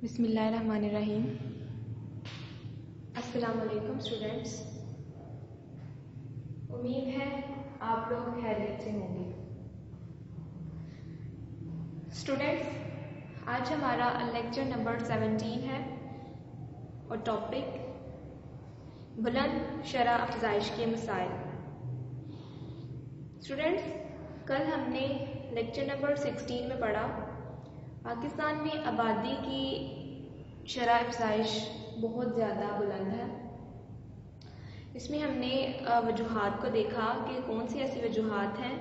बिस्मिल्लाहिर्रहमानिर्रहीम। अस्सलाम वालेकुम स्टूडेंट्स। उम्मीद है आप लोग खैरियत से होंगे। स्टूडेंट्स, आज हमारा लेक्चर नंबर 17 है और टॉपिक बुलंद शरह अफज़ाइश के मसाइल। स्टूडेंट्स, कल हमने लेक्चर नंबर 16 में पढ़ा पाकिस्तान में आबादी की शरह अफज़ाइश बहुत ज़्यादा बुलंद है। इसमें हमने वजूहात को देखा कि कौन सी ऐसी वजूहात हैं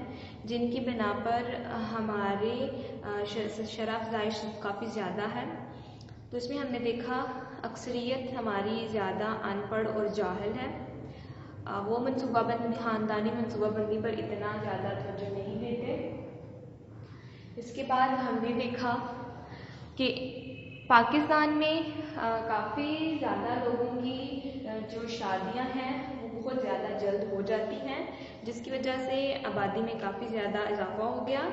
जिनकी बिना पर हमारे शरह अफज़ाइश काफ़ी ज़्यादा है। तो इसमें हमने देखा अक्सरियत हमारी ज़्यादा अनपढ़ और जाहिल है। वो मनसूबाबंदी, ख़ानदानी मनसूबाबंदी पर इतना ज़्यादा तवज्जो नहीं देते। इसके बाद हमने देखा कि पाकिस्तान में काफ़ी ज़्यादा लोगों की जो शादियां हैं वो बहुत ज़्यादा जल्द हो जाती हैं, जिसकी वजह से आबादी में काफ़ी ज़्यादा इजाफा हो गया।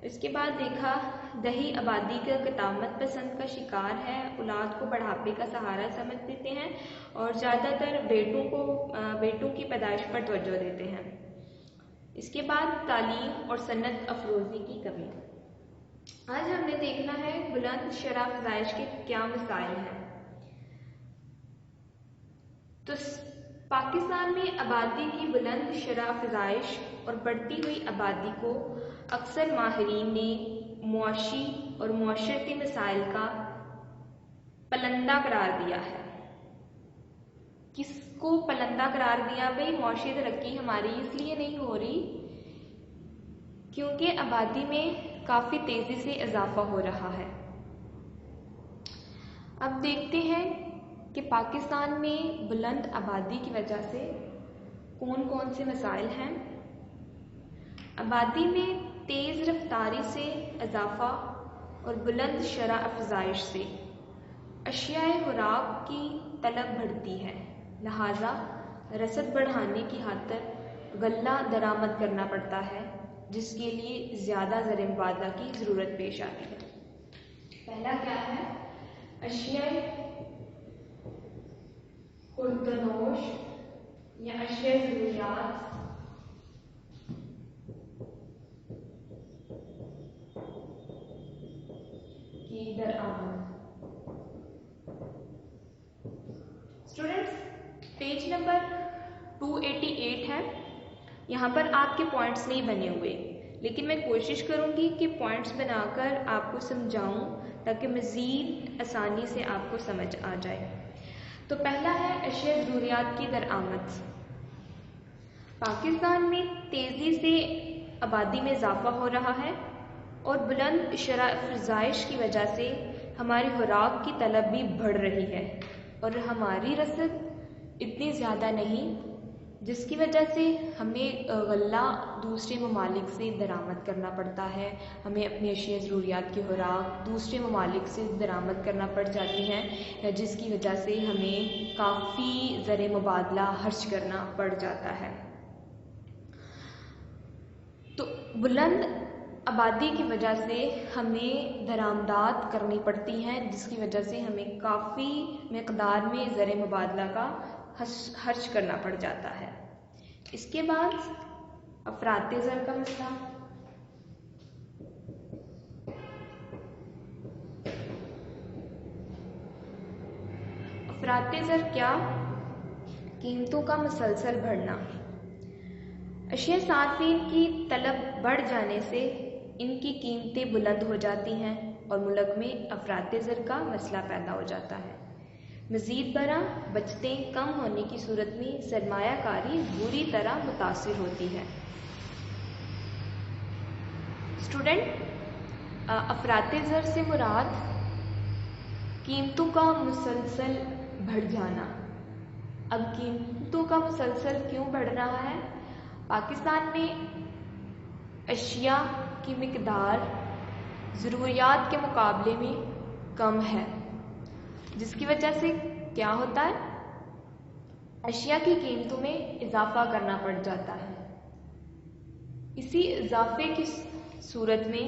इसके बाद देखा दही आबादी का कतामत पसंद का शिकार है, औलाद को बढ़ापे का सहारा समझ देते हैं और ज़्यादातर बेटों की पैदाइश पर तवज्जो देते हैं। इसके बाद तालीम और सनत अफरोज़ी की कमी। आज हमने देखना है बुलंद शरह अफज़ाइश के क्या मसाइल हैं। तो पाकिस्तान में आबादी की बुलंद शरह अफज़ाइश और बढ़ती हुई आबादी को अक्सर माहिरीन ने मुआशी और मुआशरती मसाइल का पलंदा करार दिया है। किसको पलंदा करार दिया भाई? मुआशी तरक्की हमारी इसलिए नहीं हो रही क्योंकि आबादी में काफ़ी तेज़ी से इजाफा हो रहा है। अब देखते हैं कि पाकिस्तान में बुलंद आबादी की वजह से कौन कौन से मसाइल हैं। आबादी में तेज़ रफ्तारी से इजाफा और बुलंद शरह अफज़ाइश से अशियाए खुराक की तलब बढ़ती है, लिहाजा रसद बढ़ाने की खातिर गल्ला दरामद करना पड़ता है, जिसके लिए ज़्यादा ज़र मुबादला की ज़रूरत पेश आती है। पहला क्या है? अशियाए खुर्दनोश या अशियाए ज़रूरियात की दरामद। स्टूडेंट्स, पेज नंबर 288 है। यहाँ पर आपके पॉइंट्स नहीं बने हुए, लेकिन मैं कोशिश करूँगी कि पॉइंट्स बनाकर आपको समझाऊँ ताकि मज़ीद आसानी से आपको समझ आ जाए। तो पहला है अशिया ज़रूरियात की दरामद। पाकिस्तान में तेज़ी से आबादी में इजाफा हो रहा है और बुलंद शरह अफज़ाइश की वजह से हमारी खुराक की तलब भी बढ़ रही है और हमारी रसद इतनी ज़्यादा नहीं, जिसकी वजह से हमें गल्ला दूसरे ममालिक से दरामद करना पड़ता है। हमें अपनी अशिया ज़रूरियात की खुराक दूसरे ममालिक से दरामद करना पड़ जाती हैं, जिसकी वजह से हमें काफ़ी ज़र मुबादला खर्च करना पड़ जाता है। तो बुलंद आबादी की वजह से हमें दरामदात करनी पड़ती हैं, जिसकी वजह से हमें काफ़ी मकदार में ज़र मुबादला का खर्च करना पड़ जाता है। इसके बाद अफराते ज़र का मसला। अफराते ज़र क्या? कीमतों का मुसलसल बढ़ना। अशिया सार्फिन की तलब बढ़ जाने से इनकी कीमतें बुलंद हो जाती हैं और मुल्क में अफराते ज़र का मसला पैदा हो जाता है। मज़ीद बरआं बचतें कम होने की सूरत में सरमायाकारी बुरी तरह मुतासिर होती है। स्टूडेंट, अफराते ज़र से मुराद कीमतों का मुसलसल बढ़ जाना। अब कीमतों का मुसलसल क्यों बढ़ रहा है? पाकिस्तान में अशिया की मिकदार ज़रूरियात के मुकाबले में कम है, जिसकी वजह से क्या होता है? अशिया की कीमतों में इजाफा करना पड़ जाता है। इसी इजाफे की सूरत में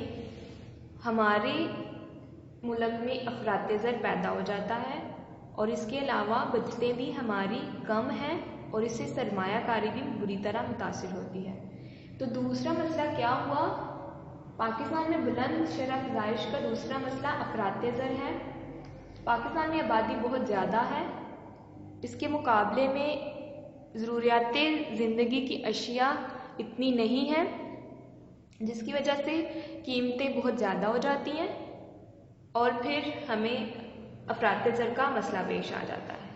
हमारे मुल्क में अफरात ज़र पैदा हो जाता है और इसके अलावा बचतें भी हमारी कम हैं और इससे सरमायाकारी भी बुरी तरह मुतासिर होती है। तो दूसरा मसला क्या हुआ? पाकिस्तान में बुलंद शरह अफ़ज़ाइश का दूसरा मसला अफरात ज़र है। पाकिस्तान में आबादी बहुत ज़्यादा है, इसके मुकाबले में ज़रूरियात ज़िंदगी की अशिया इतनी नहीं है, जिसकी वजह से कीमतें बहुत ज़्यादा हो जाती हैं और फिर हमें अफरात ज़र का मसला पेश आ जाता है।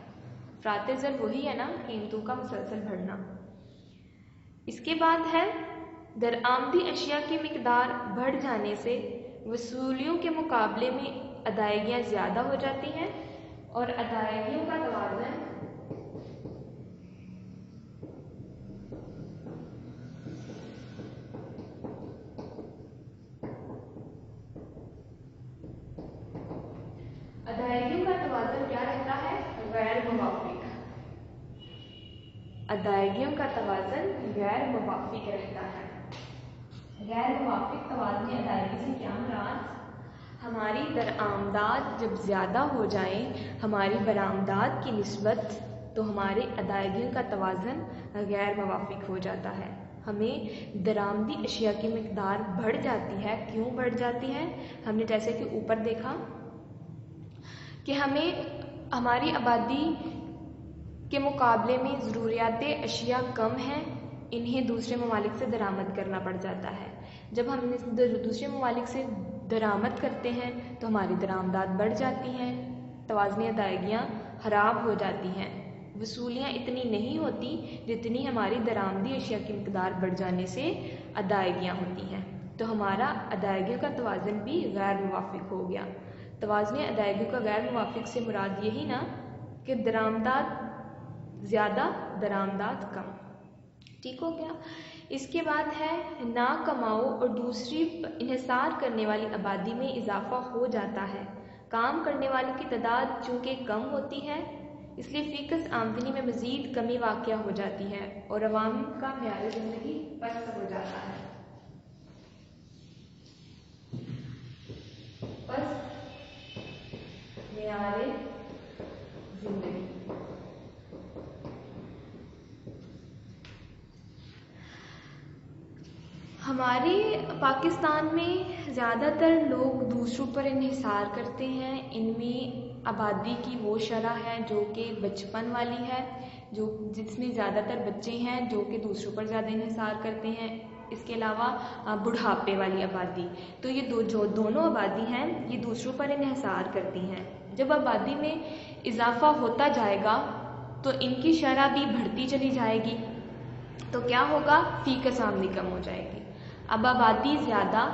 अफरात ज़र वही है ना, कीमतों का मुसलसल बढ़ना। इसके बाद है दरआमदी अशिया की मिकदार बढ़ जाने से वसूलियों के मुकाबले में अदायगियाँ ज़्यादा हो जाती हैं और अदायगियों का तवाज़ुन क्या रहता है? गैर मुवाफिक। अदायगियों का तवाज़ुन गैर मुवाफिक रहता है। गैर मुवाफिक तवाज़ुन अदायगी से क्या मुराद? हमारी दरआमदाद जब ज़्यादा हो जाएं हमारी बरामदाद की निस्बत, तो हमारे अदायगियों का तवाज़ुन गैर मुवाफिक हो जाता है। हमें दरामदी अशिया की मिकदार बढ़ जाती है। क्यों बढ़ जाती है? हमने जैसे कि ऊपर देखा कि हमें हमारी आबादी के मुकाबले में ज़रूरियात अशिया कम हैं, इन्हें दूसरे ममालिक से दरामद करना पड़ जाता है। जब हम दूसरे ममालिक से दरामद करते हैं तो हमारी दरामदाद बढ़ जाती हैं, तवाज़ुन अदायगियाँ ख़राब हो जाती हैं, वसूलियाँ इतनी नहीं होती जितनी हमारी दरामदी अशिया की मिकदार बढ़ जाने से अदायगियाँ होती हैं। तो हमारा अदायगियों का तवाज़ुन भी गैर मुवाफिक हो गया। तवाज़ुन अदायगियों का गैर मुवाफिक से मुराद यही ना कि दरामदाद ज़्यादा, दरामदाद कम। ठीक हो गया। इसके बाद है ना कमाओ और दूसरी इन्हिसार करने वाली आबादी में इजाफा हो जाता है। काम करने वालों की तादाद चूँकि कम होती है, इसलिए फ़ीकस आमदनी में मज़ीद कमी वाक़या हो जाती है और अवाम का मेयार ज़िंदगी पस्त हो जाता है। मेयार ज़िंदगी हमारे पाकिस्तान में ज़्यादातर लोग दूसरों पर इन्हिसार करते हैं। इनमें आबादी की वो शरह है जो कि बचपन वाली है, जो जिसमें ज़्यादातर बच्चे हैं जो कि दूसरों पर ज़्यादा इन्हिसार करते हैं। इसके अलावा बुढ़ापे वाली आबादी। तो ये जो दोनों आबादी हैं ये दूसरों पर इन्हिसार करती हैं। जब आबादी में इजाफा होता जाएगा तो इनकी शरह भी बढ़ती चली जाएगी, तो क्या होगा? फ़ीकस आमदनी कम हो जाएगी। अब आबादी ज़्यादा,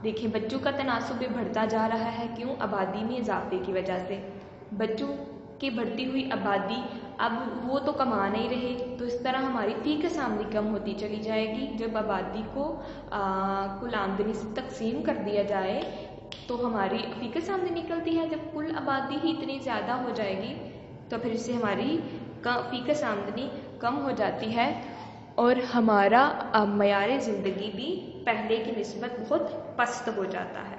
देखें बच्चों का तनासुब भी बढ़ता जा रहा है। क्यों? आबादी में इजाफे की वजह से। बच्चों की बढ़ती हुई आबादी, अब वो तो कमा नहीं रहे, तो इस तरह हमारी फ़ीकस आमदनी कम होती चली जाएगी। जब आबादी को कुल आमदनी से तकसीम कर दिया जाए तो हमारी फ़ीकस आमदनी निकलती है। जब कुल आबादी ही इतनी ज़्यादा हो जाएगी तो फिर इससे हमारी फ़ीकस आमदनी कम हो जाती है और हमारा मेयार ज़िंदगी भी पहले की निस्बत बहुत पस्त हो जाता है।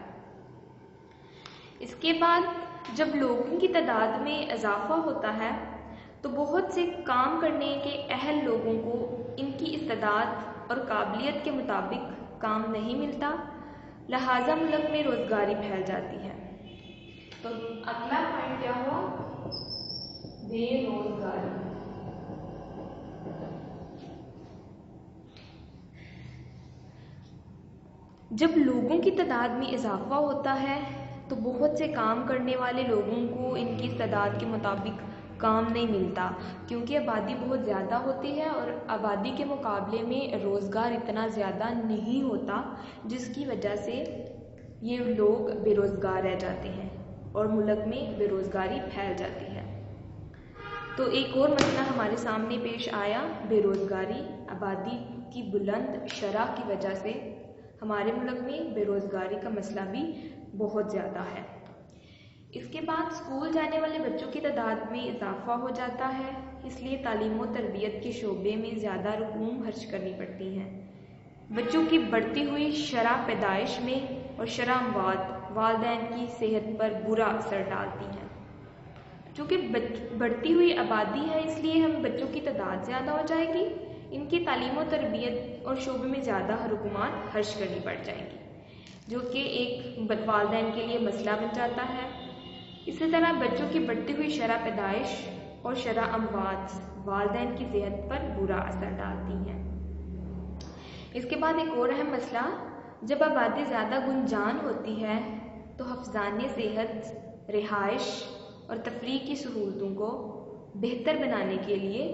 इसके बाद जब लोगों की तादाद में इजाफा होता है तो बहुत से काम करने के अहल लोगों को इनकी इस्तेदाद और काबिलियत के मुताबिक काम नहीं मिलता, लिहाजा मुल्क में रोज़गारी फैल जाती है। तो अगला पॉइंट क्या हुआ? बेरोज़गारी। जब लोगों की तादाद में इजाफा होता है तो बहुत से काम करने वाले लोगों को इनकी तादाद के मुताबिक काम नहीं मिलता, क्योंकि आबादी बहुत ज़्यादा होती है और आबादी के मुकाबले में रोज़गार इतना ज़्यादा नहीं होता, जिसकी वजह से ये लोग बेरोज़गार रह जाते हैं और मुल्क में बेरोज़गारी फैल जाती है। तो एक और मसला हमारे सामने पेश आया, बेरोज़गारी। आबादी की बुलंद शरह की वजह से हमारे मुल्क में बेरोज़गारी का मसला भी बहुत ज़्यादा है। इसके बाद स्कूल जाने वाले बच्चों की तादाद में इजाफा हो जाता है, इसलिए तालीम व तरबियत के शोबे में ज़्यादा रकूम खर्च करनी पड़ती हैं। बच्चों की बढ़ती हुई शरह पैदाइश में और शरह अमवात वालिदैन की सेहत पर बुरा असर डालती हैं। चूँकि बढ़ती हुई आबादी है इसलिए हम बच्चों की तादाद ज़्यादा हो जाएगी, इनकी तालीम और तरबियत और शोबे में ज़्यादा हुकूमत खर्च करनी पड़ जाएगी, जो कि एक वालिदैन के लिए मसला बन जाता है। इसी तरह बच्चों की बढ़ती हुई शरह पैदाइश और शरह अमवात वालिदैन की सेहत पर बुरा असर डालती हैं। इसके बाद एक और अहम मसला, जब आबादी ज़्यादा गुंजान होती है तो हफ्ज़ाने सेहत, रिहाइश और तफरीह की सहूलतों को बेहतर बनाने के लिए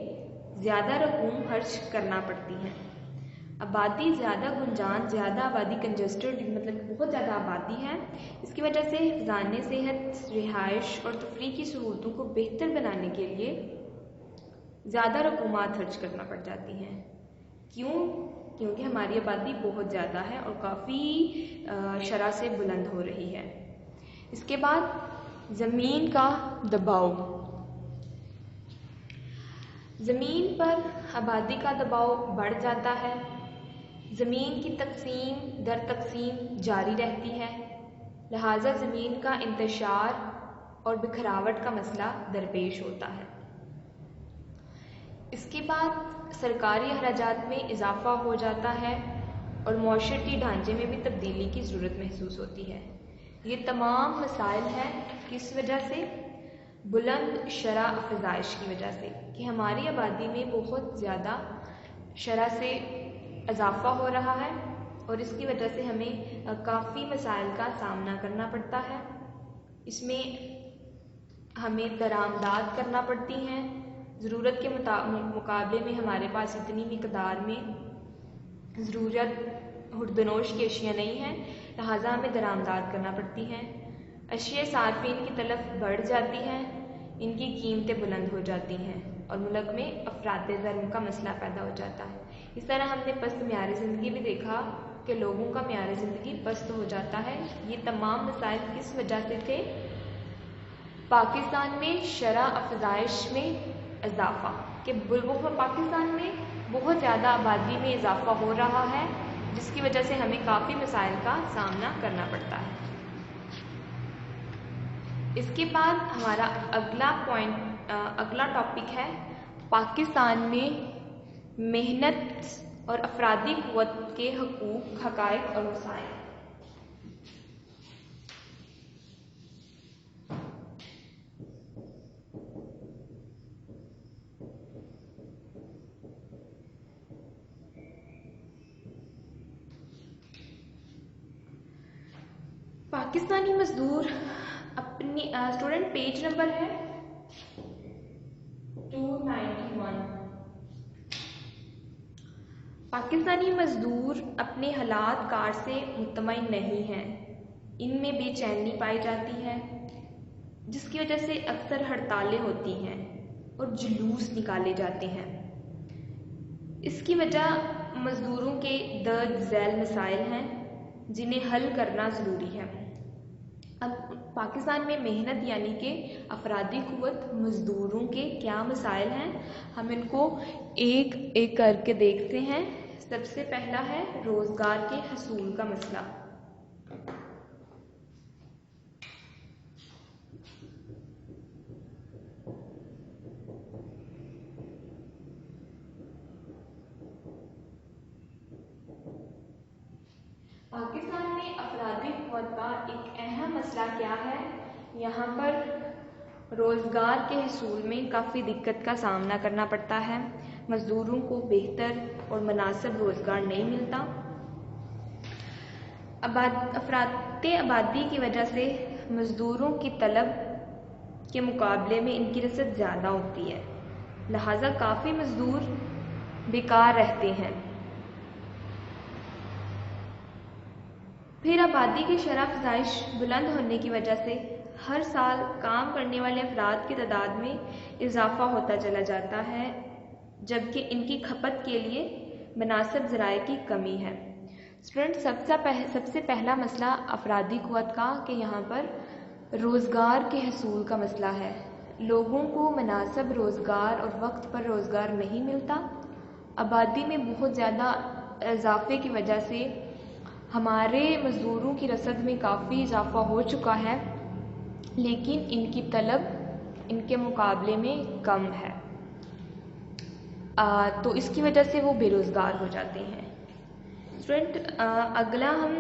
ज़्यादा रकूम खर्च करना पड़ती हैं। आबादी ज़्यादा गुंजान, ज़्यादा आबादी कंजस्टेड, मतलब बहुत ज़्यादा आबादी है, इसकी वजह से हफ्ज़ाने सेहत, रिहाइश और तफरीह की सहूलतों को बेहतर बनाने के लिए ज़्यादा रकूमात खर्च करना पड़ जाती हैं। क्यों? क्योंकि हमारी आबादी बहुत ज़्यादा है और काफ़ी शरह से बुलंद हो रही है। इसके बाद ज़मीन का दबाव। ज़मीन पर आबादी का दबाव बढ़ जाता है, ज़मीन की तकसीम दर तकसीम जारी रहती है, लिहाजा ज़मीन का इंतशार और बिखरावट का मसला दरपेश होता है। इसके बाद सरकारी अखराजात में इजाफ़ा हो जाता है और मौशरती ढांचे में भी तब्दीली की ज़रूरत महसूस होती है। ये तमाम मसाइल हैं किस वजह से? बुलंद शरह अफज़ाइश की वजह से, कि हमारी आबादी में बहुत ज़्यादा शरह से इजाफ़ा हो रहा है और इसकी वजह से हमें काफ़ी मसाइल का सामना करना पड़ता है। इसमें हमें दरामदाद करना पड़ती हैं, ज़रूरत के मुकाबले में हमारे पास इतनी मिकदार में ज़रूरत हुर्दनोश की अशिया नहीं है, लिहाजा हमें दरामदाद करना पड़ती हैं। अशिया सार्फिन की तरफ बढ़ जाती हैं, इनकी कीमतें बुलंद हो जाती हैं और मुल्क में अफरात ज़र्म का मसला पैदा हो जाता है। इस तरह हमने पस्त म्यार ज़िंदगी भी देखा कि लोगों का म्यार ज़िंदगी पस्त हो जाता है। ये तमाम मसाइल किस वजह से थे? पाकिस्तान में शरह अफज़ाइश में इजाफ़ा, कि पाकिस्तान में बहुत ज़्यादा आबादी में इजाफ़ा हो रहा है, जिसकी वजह से हमें काफ़ी मसाइल का सामना करना पड़ता है। इसके बाद हमारा अगला टॉपिक है पाकिस्तान में मेहनत और अफरादी क़ुव्वत के हकूक़, हक़ाइक़ और मसाइल। पाकिस्तानी मज़दूर अपनी स्टूडेंट पेज नंबर है 291। पाकिस्तानी मज़दूर अपने हालात कार से मुतमईन नहीं हैं, इनमें बेचैनी पाई जाती है, जिसकी वजह से अक्सर हड़तालें होती हैं और जुलूस निकाले जाते हैं। इसकी वजह मज़दूरों के दर्ज झेल मसाइल हैं जिन्हें हल करना ज़रूरी है। अब पाकिस्तान में मेहनत यानी कि अफरादी क़ुव्वत मज़दूरों के क्या मसाइल हैं, हम इनको एक एक करके देखते हैं। सबसे पहला है रोज़गार के हसूल का मसला। पाकिस्तान में अफरादी क़ुव्वत का एक अहम मसला क्या है? यहाँ पर रोज़गार के हसूल में काफ़ी दिक्कत का सामना करना पड़ता है, मज़दूरों को बेहतर और मुनासिब रोज़गार नहीं मिलता। अफरात आबादी की वजह से मज़दूरों की तलब के मुकाबले में इनकी रसद ज़्यादा होती है, लिहाजा काफ़ी मज़दूर बेकार रहते हैं। फिर आबादी की शरह अफ़ज़ाइश बुलंद होने की वजह से हर साल काम करने वाले अफराद की तादाद में इजाफ़ा होता चला जाता है, जबकि इनकी खपत के लिए मुनासिब ज़राए की कमी है। स्टूडेंट, सबसे पहला मसला अफरादी क़ुव्वत का कि यहाँ पर रोज़गार के हसूल का मसला है। लोगों को मुनासिब रोज़गार और वक्त पर रोज़गार नहीं मिलता। आबादी में बहुत ज़्यादा इजाफ़े की वजह से ہمارے مزدوروں کی رسد میں کافی اضافہ ہو چکا ہے، لیکن ان کی طلب ان کے مقابلے میں کم ہے، تو اس کی وجہ سے وہ بے روزگار ہو جاتے ہیں۔ اسٹوڈنٹ، اگلا ہم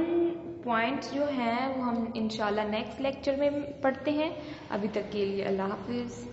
پوائنٹس جو ہیں وہ ہم انشاءاللہ نیکسٹ لیکچر میں پڑھتے ہیں۔ ابھی تک کے لیے اللہ حافظ۔